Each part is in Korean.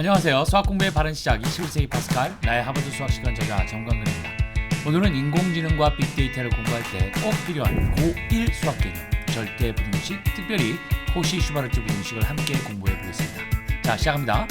안녕하세요. 수학 공부의 바른 시작 21세기 파스칼 나의 하버드 수학시간 저자 정광근입니다. 오늘은 인공지능과 빅데이터를 공부할 때 꼭 필요한 고1 수학 개념 절대 부등식, 특별히 코시 슈바르트 부등식을 함께 공부해 보겠습니다. 자, 시작합니다.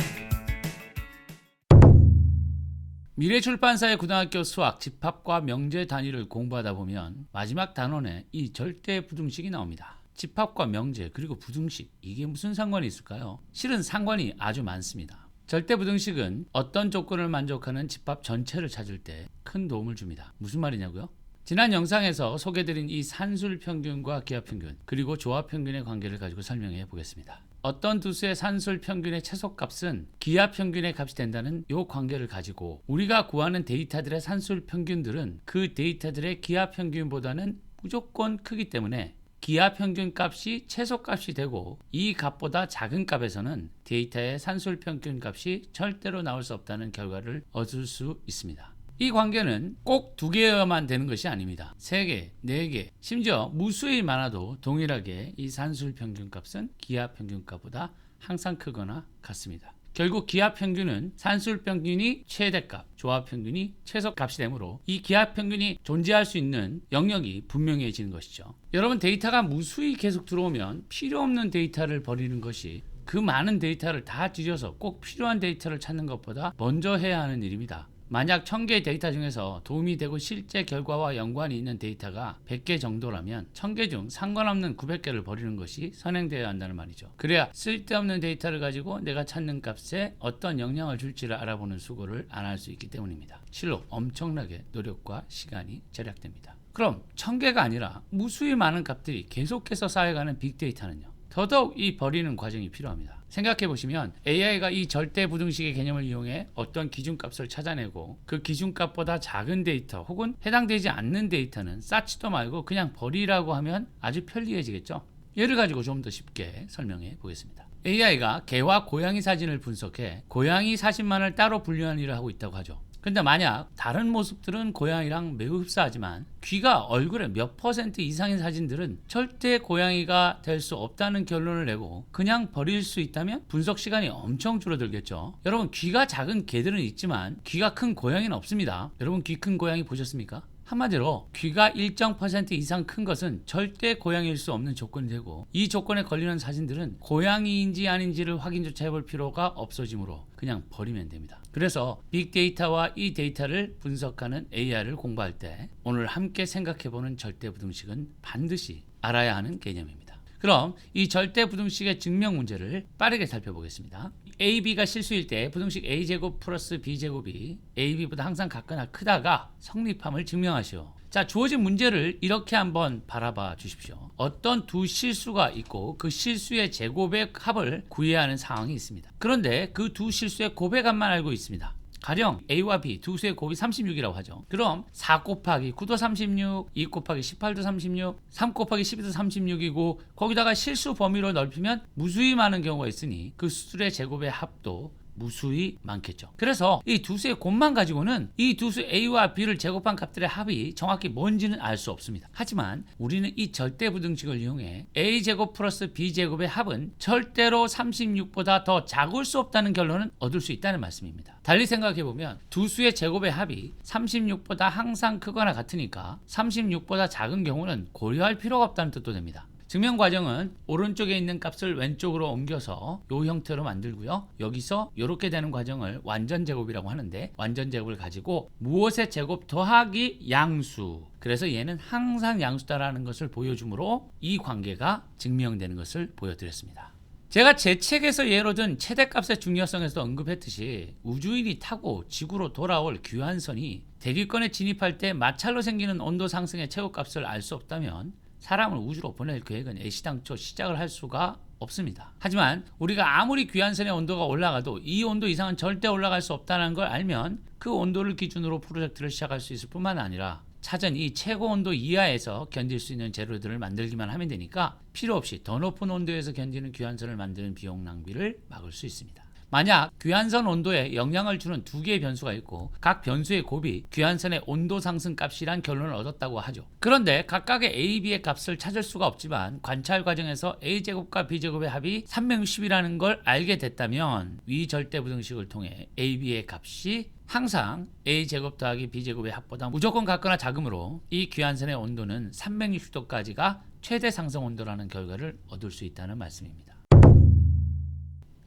미래출판사의 고등학교 수학 집합과 명제 단위를 공부하다 보면 마지막 단원에 이 절대 부등식이 나옵니다. 집합과 명제 그리고 부등식, 이게 무슨 상관이 있을까요? 실은 상관이 아주 많습니다. 절대 부등식은 어떤 조건을 만족하는 집합 전체를 찾을 때 큰 도움을 줍니다. 무슨 말이냐고요? 지난 영상에서 소개드린 이 산술평균과 기하평균 그리고 조합평균의 관계를 가지고 설명해 보겠습니다. 어떤 두 수의 산술평균의 최소값은 기하평균의 값이 된다는 이 관계를 가지고 우리가 구하는 데이터들의 산술평균들은 그 데이터들의 기하평균보다는 무조건 크기 때문에 기하평균 값이 최소값이 되고 이 값보다 작은 값에서는 데이터의 산술평균 값이 절대로 나올 수 없다는 결과를 얻을 수 있습니다. 이 관계는 꼭 두 개여야만 되는 것이 아닙니다. 3개, 4개, 심지어 무수히 많아도 동일하게 이 산술평균 값은 기하평균 값보다 항상 크거나 같습니다. 결국 기하평균은 산술평균이 최대값, 조합평균이 최소값이 되므로 이 기하평균이 존재할 수 있는 영역이 분명해지는 것이죠. 여러분, 데이터가 무수히 계속 들어오면 필요 없는 데이터를 버리는 것이 그 많은 데이터를 다 뒤져서 꼭 필요한 데이터를 찾는 것보다 먼저 해야 하는 일입니다. 만약 1000개의 데이터 중에서 도움이 되고 실제 결과와 연관이 있는 데이터가 100개 정도라면 1000개 중 상관없는 900개를 버리는 것이 선행되어야 한다는 말이죠. 그래야 쓸데없는 데이터를 가지고 내가 찾는 값에 어떤 영향을 줄지를 알아보는 수고를 안 할 수 있기 때문입니다. 실로 엄청나게 노력과 시간이 절약됩니다. 그럼 1000개가 아니라 무수히 많은 값들이 계속해서 쌓여가는 빅데이터는요? 더더욱 이 버리는 과정이 필요합니다. 생각해보시면 AI가 이 절대 부등식의 개념을 이용해 어떤 기준값을 찾아내고 그 기준값보다 작은 데이터 혹은 해당되지 않는 데이터는 쌓지도 말고 그냥 버리라고 하면 아주 편리해지겠죠? 예를 가지고 좀 더 쉽게 설명해 보겠습니다. AI가 개와 고양이 사진을 분석해 고양이 사진만을 따로 분류하는 일을 하고 있다고 하죠. 근데 만약 다른 모습들은 고양이랑 매우 흡사하지만 귀가 얼굴의 몇 % 이상인 사진들은 절대 고양이가 될 수 없다는 결론을 내고 그냥 버릴 수 있다면 분석 시간이 엄청 줄어들겠죠. 여러분, 귀가 작은 개들은 있지만 귀가 큰 고양이는 없습니다. 여러분, 귀 큰 고양이 보셨습니까? 한마디로 귀가 일정 % 이상 큰 것은 절대 고양이일 수 없는 조건이 되고 이 조건에 걸리는 사진들은 고양이인지 아닌지를 확인조차 해볼 필요가 없어지므로 그냥 버리면 됩니다. 그래서 빅데이터와 이 데이터를 분석하는 AI를 공부할 때 오늘 함께 생각해보는 절대부등식은 반드시 알아야 하는 개념입니다. 그럼 이 절대부등식의 증명 문제를 빠르게 살펴보겠습니다. AB가 실수일 때 부등식 A제곱 플러스 B제곱이 AB보다 항상 같거나 크다가 성립함을 증명하시오. 자, 주어진 문제를 이렇게 한번 바라봐 주십시오. 어떤 두 실수가 있고 그 실수의 제곱의 합을 구해야 하는 상황이 있습니다. 그런데 그 두 실수의 곱의 값만 알고 있습니다. 가령 A와 B 두 수의 곱이 36이라고 하죠. 그럼 4 곱하기 9도 36, 2 곱하기 18도 36, 3 곱하기 12도 36이고 거기다가 실수 범위로 넓히면 무수히 많은 경우가 있으니 그 수들의 제곱의 합도 무수히 많겠죠. 그래서 이 두 수의 곱만 가지고는 이 두 수 A와 B를 제곱한 값들의 합이 정확히 뭔지는 알 수 없습니다. 하지만 우리는 이 절대부등식을 이용해 A제곱 플러스 B제곱의 합은 절대로 36보다 더 작을 수 없다는 결론은 얻을 수 있다는 말씀입니다. 달리 생각해보면 두 수의 제곱의 합이 36보다 항상 크거나 같으니까 36보다 작은 경우는 고려할 필요가 없다는 뜻도 됩니다. 증명 과정은 오른쪽에 있는 값을 왼쪽으로 옮겨서 이 형태로 만들고요. 여기서 이렇게 되는 과정을 완전제곱이라고 하는데 완전제곱을 가지고 무엇의 제곱 더하기 양수. 그래서 얘는 항상 양수다라는 것을 보여주므로 이 관계가 증명되는 것을 보여드렸습니다. 제가 제 책에서 예로 든 최대값의 중요성에서도 언급했듯이 우주인이 타고 지구로 돌아올 귀환선이 대기권에 진입할 때 마찰로 생기는 온도 상승의 최고값을 알 수 없다면 사람을 우주로 보낼 계획은 애시당초 시작을 할 수가 없습니다. 하지만 우리가 아무리 귀환선의 온도가 올라가도 이 온도 이상은 절대 올라갈 수 없다는 걸 알면 그 온도를 기준으로 프로젝트를 시작할 수 있을 뿐만 아니라 찾은 이 최고 온도 이하에서 견딜 수 있는 재료들을 만들기만 하면 되니까 필요 없이 더 높은 온도에서 견디는 귀환선을 만드는 비용 낭비를 막을 수 있습니다. 만약 귀환선 온도에 영향을 주는 두 개의 변수가 있고 각 변수의 곱이 귀환선의 온도 상승 값이란 결론을 얻었다고 하죠. 그런데 각각의 A, B의 값을 찾을 수가 없지만 관찰 과정에서 A제곱과 B제곱의 합이 360이라는 걸 알게 됐다면 위 절대부등식을 통해 A, B의 값이 항상 A제곱 더하기 B제곱의 합보다 무조건 같거나 작으므로 이 귀환선의 온도는 360도까지가 최대 상승 온도라는 결과를 얻을 수 있다는 말씀입니다.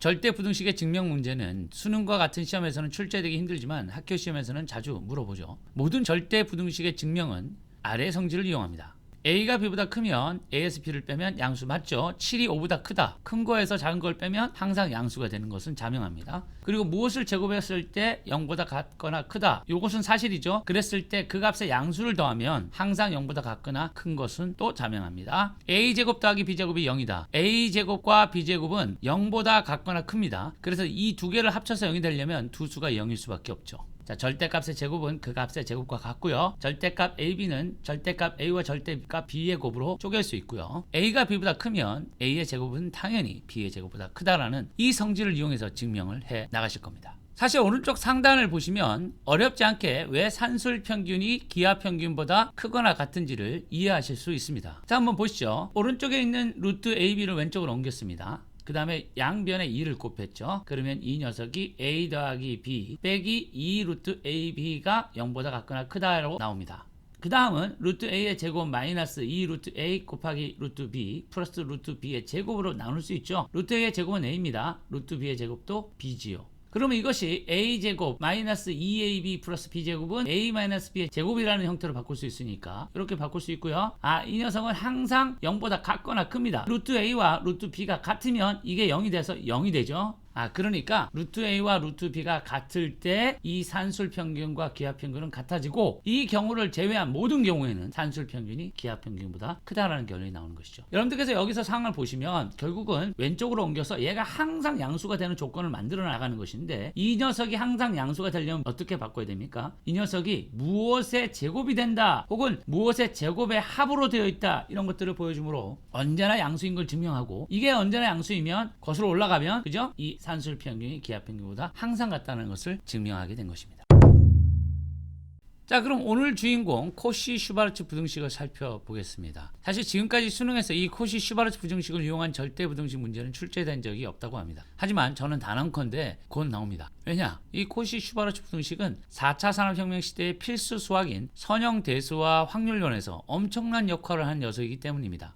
절대부등식의 증명 문제는 수능과 같은 시험에서는 출제되기 힘들지만 학교 시험에서는 자주 물어보죠. 모든 절대부등식의 증명은 아래 성질을 이용합니다. A가 B보다 크면 A에서 B를 빼면 양수 맞죠? 7이 5보다 크다. 큰 거에서 작은 걸 빼면 항상 양수가 되는 것은 자명합니다. 그리고 무엇을 제곱했을 때 0보다 같거나 크다. 이것은 사실이죠. 그랬을 때 그 값에 양수를 더하면 항상 0보다 같거나 큰 것은 또 자명합니다. A제곱 더하기 B제곱이 0이다. A제곱과 B제곱은 0보다 같거나 큽니다. 그래서 이 두 개를 합쳐서 0이 되려면 두 수가 0일 수밖에 없죠. 자, 절대값의 제곱은 그 값의 제곱과 같고요. 절대값 AB는 절대값 A와 절대값 B의 곱으로 쪼갤 수 있고요. A가 B보다 크면 A의 제곱은 당연히 B의 제곱보다 크다라는 이 성질을 이용해서 증명을 해 나가실 겁니다. 사실 오른쪽 상단을 보시면 어렵지 않게 왜 산술 평균이 기하 평균보다 크거나 같은지를 이해하실 수 있습니다. 자, 한번 보시죠. 오른쪽에 있는 루트 AB를 왼쪽으로 옮겼습니다. 그 다음에 양변에 2를 곱했죠. 그러면 이 녀석이 A 더하기 B 빼기 2 루트 AB가 0보다 같거나 크다로 나옵니다. 그 다음은 루트 A의 제곱 마이너스 2 루트 A 곱하기 루트 B 플러스 루트 B의 제곱으로 나눌 수 있죠. 루트 A의 제곱은 A입니다. 루트 B의 제곱도 B지요. 그러면 이것이 A제곱 마이너스 2AB 플러스 B제곱은 A 마이너스 B의 제곱이라는 형태로 바꿀 수 있으니까 이렇게 바꿀 수 있고요. 이 녀석은 항상 0보다 같거나 큽니다. 루트 A와 루트 B가 같으면 이게 0이 돼서 0이 되죠. 그러니까 루트 A와 루트 B가 같을 때 이 산술 평균과 기하 평균은 같아지고 이 경우를 제외한 모든 경우에는 산술 평균이 기하 평균보다 크다라는 결론이 나오는 것이죠. 여러분들께서 여기서 상황을 보시면 결국은 왼쪽으로 옮겨서 얘가 항상 양수가 되는 조건을 만들어 나가는 것인데 이 녀석이 항상 양수가 되려면 어떻게 바꿔야 됩니까? 이 녀석이 무엇의 제곱이 된다 혹은 무엇의 제곱의 합으로 되어 있다 이런 것들을 보여주므로 언제나 양수인 걸 증명하고 이게 언제나 양수이면 거슬러 올라가면 그죠? 이 산술 평균이 기하 평균보다 항상 같다는 것을 증명하게 된 것입니다. 자, 그럼 오늘 주인공 코시-슈바르츠 부등식을 살펴보겠습니다. 사실 지금까지 수능에서 이 코시-슈바르츠 부등식을 이용한 절대부등식 문제는 출제된 적이 없다고 합니다. 하지만 저는 단언컨대 곧 나옵니다. 왜냐? 이 코시-슈바르츠 부등식은 4차 산업혁명 시대의 필수 수학인 선형대수와 확률론에서 엄청난 역할을 한 녀석이기 때문입니다.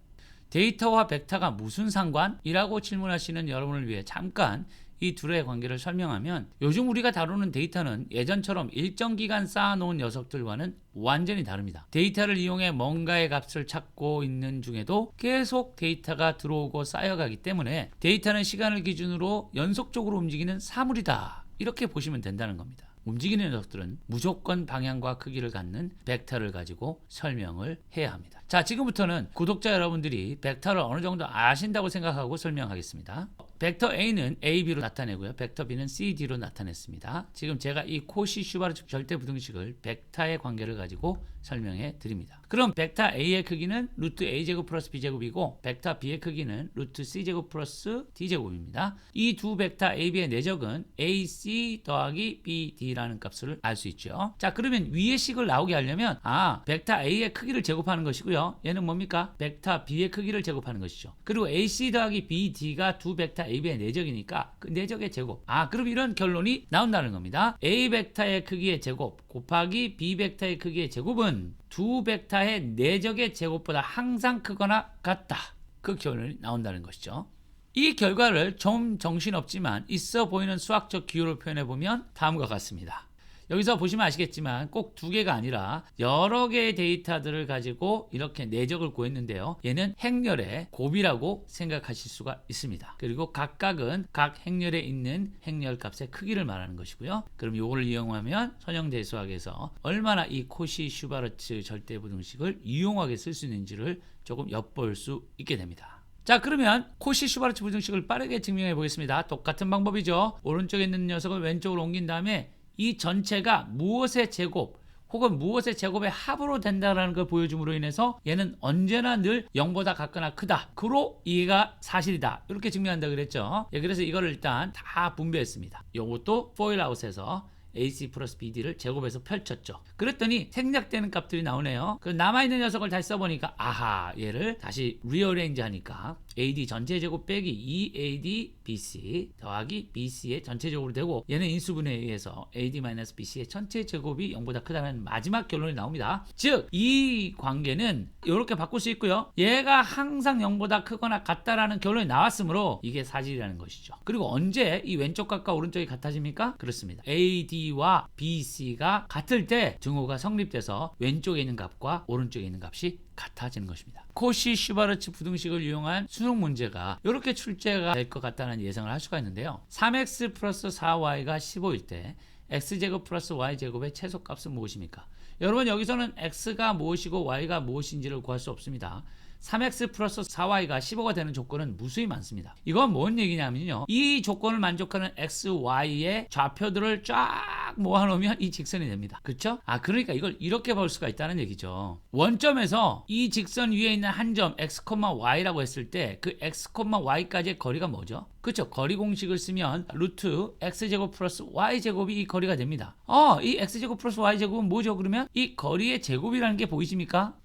데이터와 벡터가 무슨 상관이라고 질문하시는 여러분을 위해 잠깐 이 둘의 관계를 설명하면 요즘 우리가 다루는 데이터는 예전처럼 일정 기간 쌓아놓은 녀석들과는 완전히 다릅니다. 데이터를 이용해 뭔가의 값을 찾고 있는 중에도 계속 데이터가 들어오고 쌓여가기 때문에 데이터는 시간을 기준으로 연속적으로 움직이는 사물이다. 이렇게 보시면 된다는 겁니다. 움직이는 녀석들은 무조건 방향과 크기를 갖는 벡터를 가지고 설명을 해야 합니다. 자, 지금부터는 구독자 여러분들이 벡터를 어느 정도 아신다고 생각하고 설명하겠습니다. 벡터 A는 A, B로 나타내고요. 벡터 B는 C, D로 나타냈습니다. 지금 제가 이 코시-슈바르츠 절대부등식을 벡터의 관계를 가지고 설명해 드립니다. 그럼 벡터 A의 크기는 루트 A제곱 플러스 B제곱이고 벡터 B의 크기는 루트 C제곱 플러스 D제곱입니다. 이 두 벡터 A, B의 내적은 AC 더하기 BD라는 값을 알 수 있죠. 자, 그러면 위의 식을 나오게 하려면 벡터 A의 크기를 제곱하는 것이고요. 얘는 뭡니까? 벡터 B의 크기를 제곱하는 것이죠. 그리고 AC 더하기 BD가 두 벡터 A, B의 내적이니까 그 내적의 제곱. 그럼 이런 결론이 나온다는 겁니다. A 벡터의 크기의 제곱 곱하기 B 벡터의 크기의 제곱은 두 벡터의 내적의 제곱보다 항상 크거나 같다. 그 결론이 나온다는 것이죠. 이 결과를 좀 정신없지만 있어 보이는 수학적 기호로 표현해보면 다음과 같습니다. 여기서 보시면 아시겠지만 꼭 두 개가 아니라 여러 개의 데이터들을 가지고 이렇게 내적을 구했는데요. 얘는 행렬의 곱이라고 생각하실 수가 있습니다. 그리고 각각은 각 행렬에 있는 행렬 값의 크기를 말하는 것이고요. 그럼 이거를 이용하면 선형대수학에서 얼마나 이 코시-슈바르츠 절대부등식을 유용하게 쓸 수 있는지를 조금 엿볼 수 있게 됩니다. 자, 그러면 코시-슈바르츠 부등식을 빠르게 증명해 보겠습니다. 똑같은 방법이죠. 오른쪽에 있는 녀석을 왼쪽으로 옮긴 다음에 이 전체가 무엇의 제곱 혹은 무엇의 제곱의 합으로 된다라는 걸 보여줌으로 인해서 얘는 언제나 늘 0보다 같거나 크다. 그로 이해가 사실이다. 이렇게 증명한다 그랬죠. 예, 그래서 이거를 일단 다 분배했습니다. 요것도 포일아웃해서 AC 플러스 BD를 제곱해서 펼쳤죠. 그랬더니 생략되는 값들이 나오네요. 그 남아있는 녀석을 다시 써보니까 아하, 얘를 다시 리어레인지 하니까 AD 전체 제곱 빼기 2AD BC 더하기 BC의 전체 제곱으로 되고, 얘는 인수분해에 의해서 AD-BC의 전체 제곱이 0보다 크다는 마지막 결론이 나옵니다. 즉 이 관계는 이렇게 바꿀 수 있고요. 얘가 항상 0보다 크거나 같다라는 결론이 나왔으므로 이게 사실이라는 것이죠. 그리고 언제 이 왼쪽 값과 오른쪽이 같아집니까? 그렇습니다. AD와 BC가 같을 때 증오가 성립돼서 왼쪽에 있는 값과 오른쪽에 있는 값이 같아지는 것입니다. 코시-슈바르츠 부등식을 이용한 수능 문제가 이렇게 출제가 될 것 같다는 예상을 할 수가 있는데요. 3x 플러스 4y가 15일 때 x제곱 플러스 y제곱의 최소값은 무엇입니까? 여러분, 여기서는 x가 무엇이고 y가 무엇인지를 구할 수 없습니다. 3x 플러스 4y가 15가 되는 조건은 무수히 많습니다. 이건 뭔 얘기냐면요, 이 조건을 만족하는 x, y의 좌표들을 쫙 모아놓으면 이 직선이 됩니다. 그렇죠? 그러니까 이걸 이렇게 볼 수가 있다는 얘기죠. 원점에서 이 직선 위에 있는 한 점 x, y라고 했을 때 그 x, y까지의 거리가 뭐죠? 그렇죠? 거리 공식을 쓰면 루트 x제곱 플러스 y제곱이 이 거리가 됩니다. 이 x제곱 플러스 y제곱은 뭐죠? 그러면 이 거리의 제곱이라는 게 보이십니까?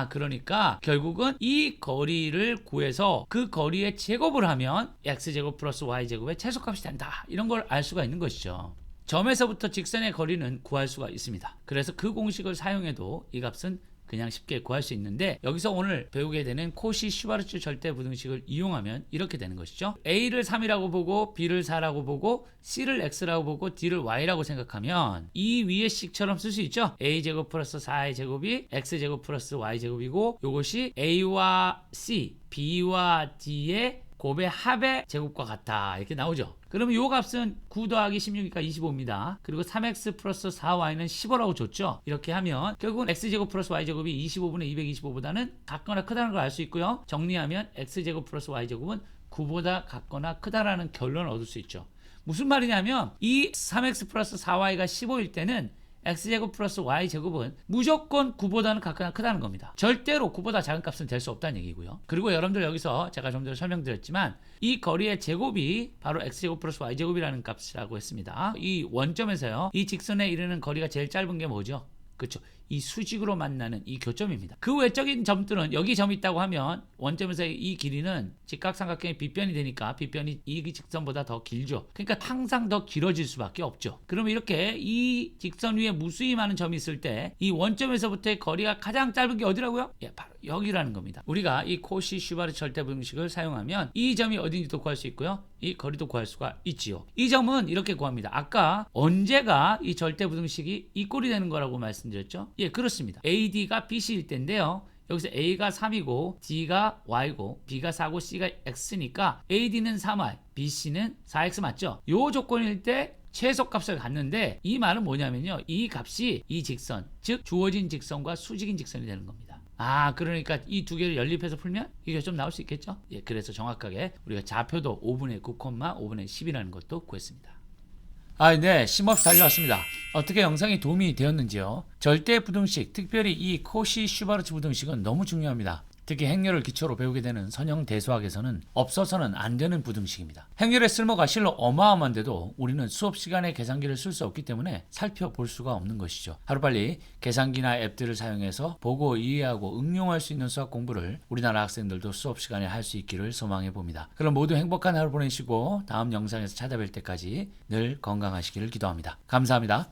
그러니까 결국은 이 거리를 구해서 그 거리의 제곱을 하면 x제곱 플러스 y제곱의 최소값이 된다. 이런 걸 알 수가 있는 것이죠. 점에서부터 직선의 거리는 구할 수가 있습니다. 그래서 그 공식을 사용해도 이 값은 그냥 쉽게 구할 수 있는데, 여기서 오늘 배우게 되는 코시-슈바르츠 절대부등식을 이용하면 이렇게 되는 것이죠. A를 3이라고 보고 B를 4라고 보고 C를 X라고 보고 D를 Y라고 생각하면 이 위의 식처럼 쓸 수 있죠. A제곱 플러스 4의 제곱이 X제곱 플러스 Y제곱이고, 이것이 A와 C, B와 D의 곱의 합의 제곱과 같다. 이렇게 나오죠. 그러면 이 값은 9 더하기 16이니까 25입니다. 그리고 3x 플러스 4y는 15라고 줬죠. 이렇게 하면 결국은 x제곱 플러스 y제곱이 25분의 225보다는 같거나 크다는 걸 알 수 있고요. 정리하면 x제곱 플러스 y제곱은 9보다 같거나 크다라는 결론을 얻을 수 있죠. 무슨 말이냐면 이 3x 플러스 4y가 15일 때는 x제곱 플러스 y제곱은 무조건 9보다는 같거나 크다는 겁니다. 절대로 9보다 작은 값은 될 수 없다는 얘기고요. 그리고 여러분들 여기서 제가 좀 전에 설명드렸지만 이 거리의 제곱이 바로 x제곱 플러스 y제곱이라는 값이라고 했습니다. 이 원점에서요, 이 직선에 이르는 거리가 제일 짧은 게 뭐죠? 그렇죠. 이 수직으로 만나는 이 교점입니다. 그 외적인 점들은 여기 점이 있다고 하면 원점에서의 이 길이는 직각삼각형의 빗변이 되니까 빗변이 이 직선보다 더 길죠. 그러니까 항상 더 길어질 수밖에 없죠. 그러면 이렇게 이 직선 위에 무수히 많은 점이 있을 때 이 원점에서부터의 거리가 가장 짧은 게 어디라고요? 바로 여기라는 겁니다. 우리가 이 코시-슈바르츠 절대부등식을 사용하면 이 점이 어딘지도 구할 수 있고요, 이 거리도 구할 수가 있지요. 이 점은 이렇게 구합니다. 아까 언제가 이 절대부등식이 이 꼴이 되는 거라고 말씀드렸죠? 그렇습니다. AD가 BC일 때인데요, 여기서 A가 3이고 D가 Y고 B가 4고 C가 X니까 AD는 3Y, BC는 4X 맞죠? 요 조건일 때 최소값을 갖는데, 이 말은 뭐냐면요, 이 값이 이 직선, 즉 주어진 직선과 수직인 직선이 되는 겁니다. 그러니까 이 두 개를 연립해서 풀면 이게 좀 나올 수 있겠죠? 그래서 정확하게 우리가 좌표도 5분의 9, 5분의 10이라는 것도 구했습니다. 네, 쉼없이 달려왔습니다. 어떻게 영상이 도움이 되었는지요? 절대부등식, 특별히 이 코시-슈바르츠 부등식은 너무 중요합니다. 특히 행렬을 기초로 배우게 되는 선형 대수학에서는 없어서는 안 되는 부등식입니다. 행렬의 쓸모가 실로 어마어마한데도 우리는 수업 시간에 계산기를 쓸 수 없기 때문에 살펴볼 수가 없는 것이죠. 하루빨리 계산기나 앱들을 사용해서 보고 이해하고 응용할 수 있는 수학 공부를 우리나라 학생들도 수업 시간에 할 수 있기를 소망해 봅니다. 그럼 모두 행복한 하루 보내시고 다음 영상에서 찾아뵐 때까지 늘 건강하시기를 기도합니다. 감사합니다.